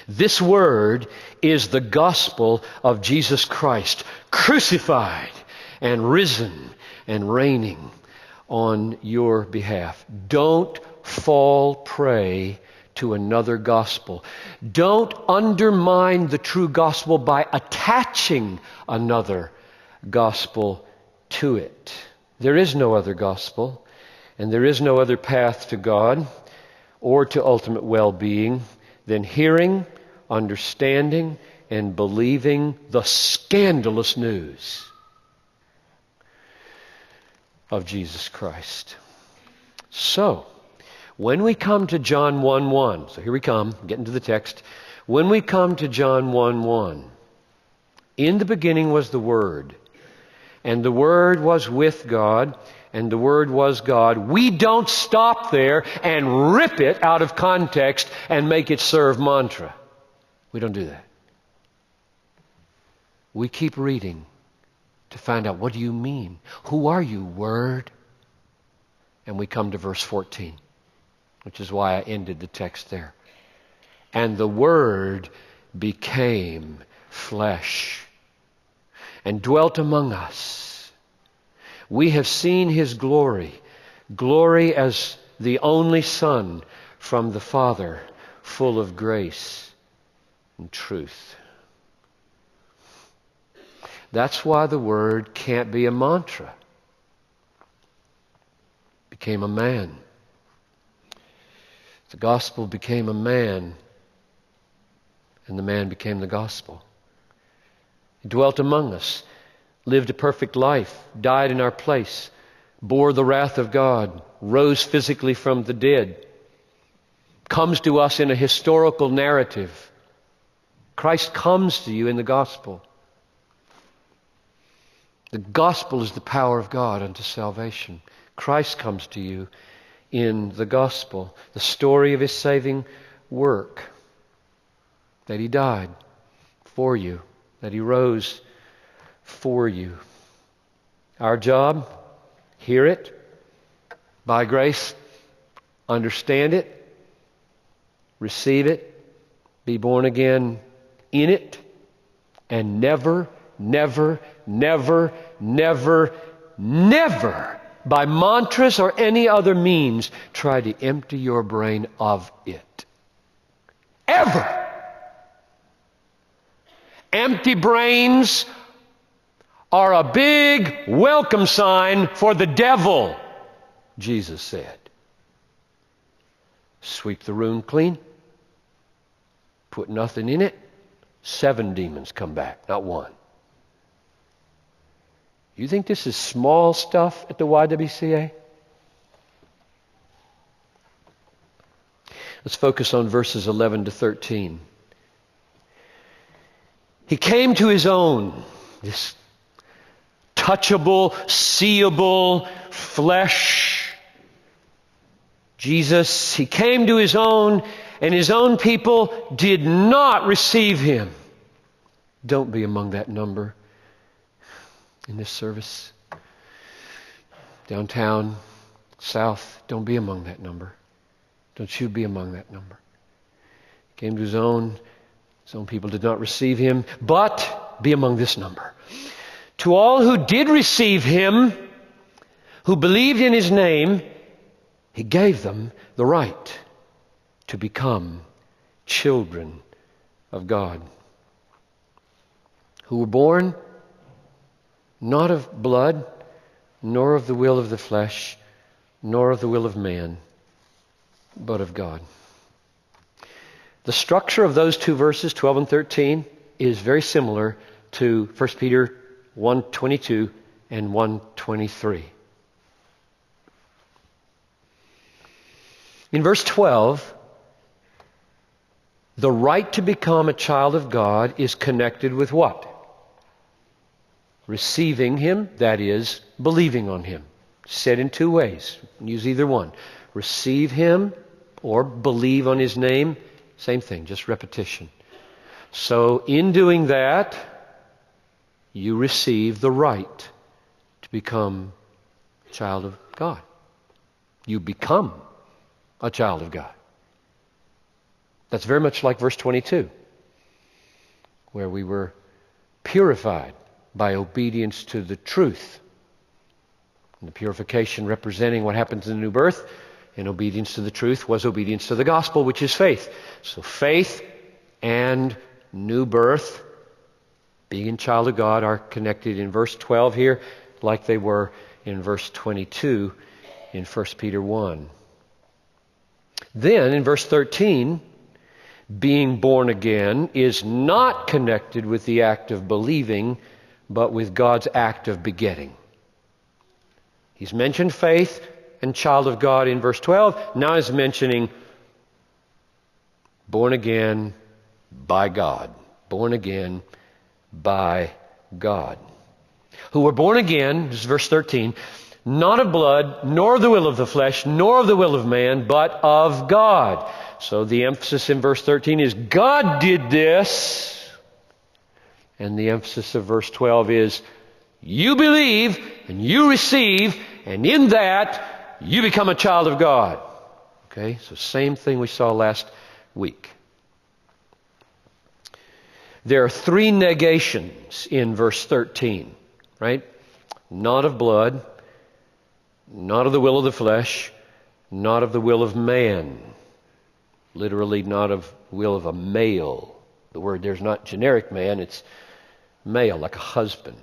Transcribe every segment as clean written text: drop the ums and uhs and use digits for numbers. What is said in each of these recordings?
This word is the gospel of Jesus Christ, crucified and risen and reigning on your behalf. Don't fall prey to another gospel. Don't undermine the true gospel by attaching another gospel to it. There is no other gospel, and there is no other path to God or to ultimate well-being than hearing, understanding, and believing the scandalous news of Jesus Christ. So, when we come to John 1:1, so here we come, getting to the text. When we come to John 1:1, in the beginning was the Word, and the Word was with God, and the Word was God. We don't stop there and rip it out of context and make it serve mantra. We don't do that. We keep reading to find out, what do you mean? Who are you, Word? And we come to verse 14, which is why I ended the text there. And the Word became flesh and dwelt among us. We have seen His glory, glory as the only Son from the Father, full of grace and truth. That's why the Word can't be a mantra. It became a man. The gospel became a man, and the man became the gospel. He dwelt among us, lived a perfect life, died in our place, bore the wrath of God, rose physically from the dead, comes to us in a historical narrative. Christ comes to you in the gospel. The gospel is the power of God unto salvation. Christ comes to you in the gospel, the story of His saving work, that He died for you, that He rose for you. Our job, hear it, by grace, understand it, receive it, be born again in it, and never, never, never, never, never, by mantras or any other means, try to empty your brain of it. Ever! Empty brains are a big welcome sign for the devil, Jesus said. Sweep the room clean, put nothing in it, 7 demons come back, not one. You think this is small stuff at the YWCA? Let's focus on verses 11 to 13. He came to His own, this touchable, seeable flesh. Jesus, He came to His own, and His own people did not receive Him. Don't be among that number in this service. Downtown, south, don't be among that number. Don't you be among that number. He came to His own people did not receive Him, but be among this number. To all who did receive Him, who believed in His name, He gave them the right to become children of God, who were born not of blood, nor of the will of the flesh, nor of the will of man, but of God. The structure of those two verses, 12 and 13, is very similar to 1 Peter 1:22 and 1:23. In verse 12, the right to become a child of God is connected with what? Receiving Him, that is, believing on Him. Said in two ways. Use either one. Receive Him or believe on His name. Same thing, just repetition. So in doing that, you receive the right to become a child of God. You become a child of God. That's very much like verse 22, where we were purified by obedience to the truth. And the purification representing what happens in the new birth, and obedience to the truth was obedience to the gospel, which is faith. So faith and new birth, being a child of God, are connected in verse 12 here, like they were in verse 22 in 1 Peter 1. Then in verse 13, being born again is not connected with the act of believing, but with God's act of begetting. He's mentioned faith and child of God in verse 12. Now he's mentioning born again by God. Born again by God. Who were born again, this is verse 13, not of blood, nor of the will of the flesh, nor of the will of man, but of God. So the emphasis in verse 13 is God did this. And the emphasis of verse 12 is you believe and you receive, and in that you become a child of God. Okay, so same thing we saw last week. There are three negations in verse 13, right? Not of blood, not of the will of the flesh, not of the will of man. Literally, not of will of a male. The word there's not generic man, it's male, like a husband.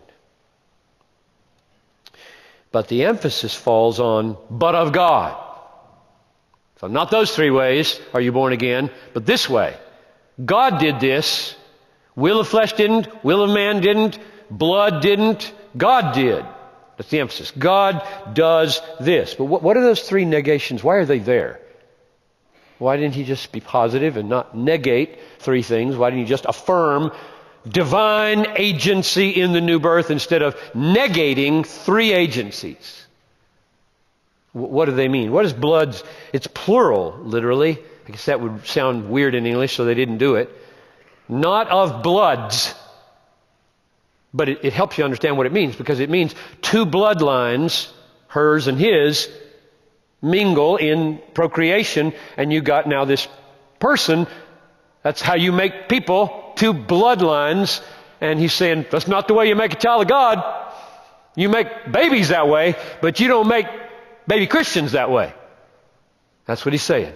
But the emphasis falls on, but of God. So not those three ways are you born again, but this way. God did this. Will of flesh didn't. Will of man didn't. Blood didn't. God did. That's the emphasis. God does this. But what are those three negations? Why are they there? Why didn't he just be positive and not negate three things? Why didn't he just affirm divine agency in the new birth instead of negating three agencies? What do they mean? What is blood? It's plural, literally. I guess that would sound weird in English, so they didn't do it. Not of bloods. But it helps you understand what it means, because it means two bloodlines, hers and his, mingle in procreation, and you got now this person. That's how you make people, two bloodlines. And he's saying, that's not the way you make a child of God. You make babies that way, but you don't make baby Christians that way. That's what he's saying.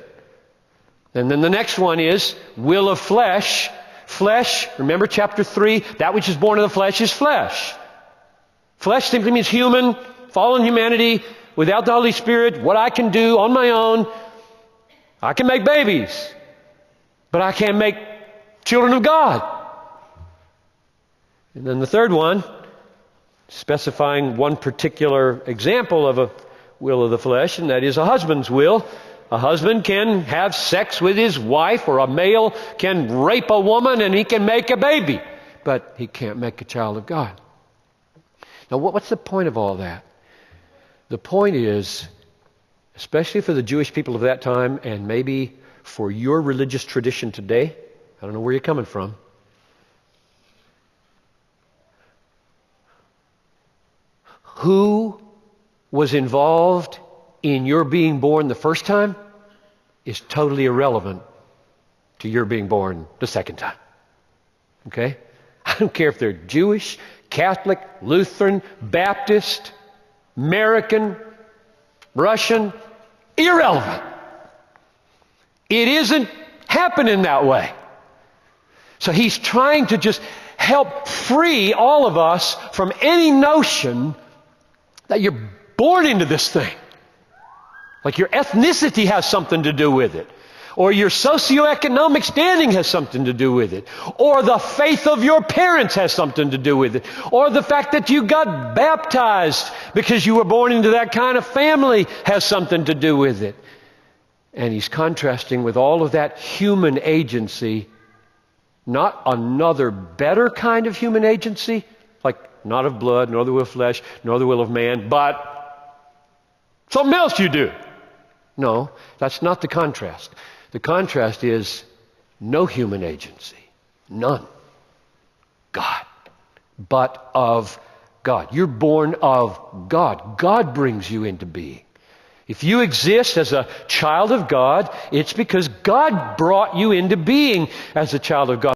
And then the next one is will of flesh. Flesh, remember chapter 3, that which is born of the flesh is flesh. Flesh simply means human, fallen humanity, without the Holy Spirit, what I can do on my own. I can make babies, but I can't make children of God. And then the third one, specifying one particular example of a will of the flesh, and that is a husband's will. A husband can have sex with his wife, or a male can rape a woman and he can make a baby, but he can't make a child of God. Now, what's the point of all that? The point is, especially for the Jewish people of that time, and maybe for your religious tradition today, I don't know where you're coming from, who was involved in your being born the first time is totally irrelevant to your being born the second time. Okay? I don't care if they're Jewish, Catholic, Lutheran, Baptist, American, Russian, irrelevant. It isn't happening that way. So he's trying to just help free all of us from any notion that you're born into this thing. Like your ethnicity has something to do with it. Or your socioeconomic standing has something to do with it. Or the faith of your parents has something to do with it. Or the fact that you got baptized because you were born into that kind of family has something to do with it. And he's contrasting with all of that human agency, not another better kind of human agency, like not of blood, nor the will of flesh, nor the will of man, but something else you do. No, that's not the contrast. The contrast is no human agency. None. God. But of God. You're born of God. God brings you into being. If you exist as a child of God, it's because God brought you into being as a child of God.